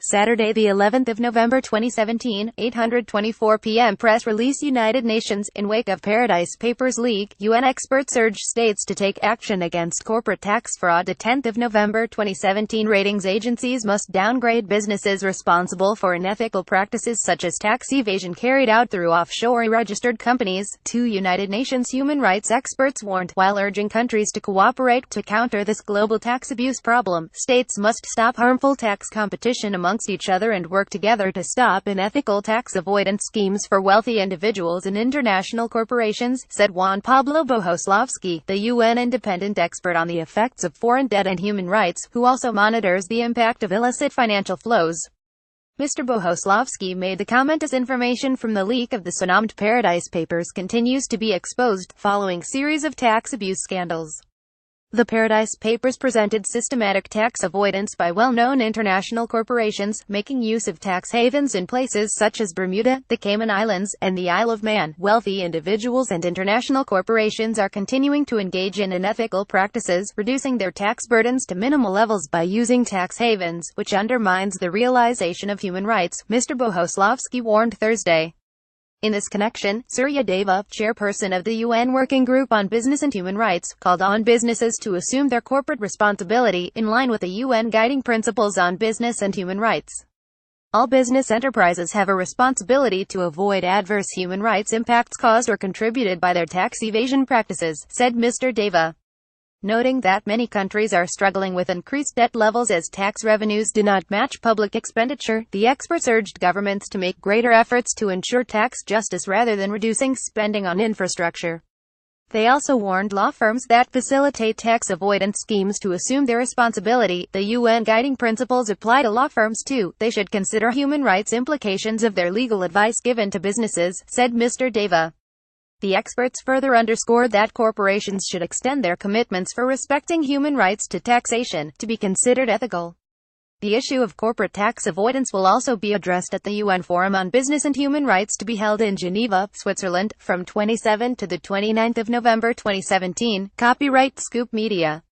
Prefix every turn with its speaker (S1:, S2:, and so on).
S1: Saturday, the 11th of November 2017, 8:24 p.m. Press release. United Nations. In wake of Paradise Papers leak, UN experts urge states to take action against corporate tax fraud. The 10th of November 2017. Ratings agencies must downgrade businesses responsible for unethical practices such as tax evasion carried out through offshore-registered companies. 2 United Nations human rights experts warned, while urging countries to cooperate to counter this global tax abuse problem, states must stop harmful tax competition amongst each other and work together to stop unethical tax avoidance schemes for wealthy individuals and international corporations, said Juan Pablo Bohoslavsky, the UN independent expert on the effects of foreign debt and human rights, who also monitors the impact of illicit financial flows. Mr. Bohoslavsky made the comment as information from the leak of the sonamed Paradise Papers continues to be exposed, following series of tax abuse scandals. The Paradise Papers presented systematic tax avoidance by well-known international corporations, making use of tax havens in places such as Bermuda, the Cayman Islands, and the Isle of Man. Wealthy individuals and international corporations are continuing to engage in unethical practices, reducing their tax burdens to minimal levels by using tax havens, which undermines the realization of human rights, Mr. Bohoslavsky warned Thursday. In this connection, Surya Deva, chairperson of the UN Working Group on Business and Human Rights, called on businesses to assume their corporate responsibility, in line with the UN Guiding Principles on Business and Human Rights. All business enterprises have a responsibility to avoid adverse human rights impacts caused or contributed by their tax evasion practices, said Mr. Deva. Noting that many countries are struggling with increased debt levels as tax revenues do not match public expenditure, the experts urged governments to make greater efforts to ensure tax justice rather than reducing spending on infrastructure. They also warned law firms that facilitate tax avoidance schemes to assume their responsibility. The UN guiding principles apply to law firms too. They should consider human rights implications of their legal advice given to businesses, said Mr. Deva. The experts further underscored that corporations should extend their commitments for respecting human rights to taxation, to be considered ethical. The issue of corporate tax avoidance will also be addressed at the UN Forum on Business and Human Rights to be held in Geneva, Switzerland, from 27 to the 29th of November 2017. Copyright Scoop Media.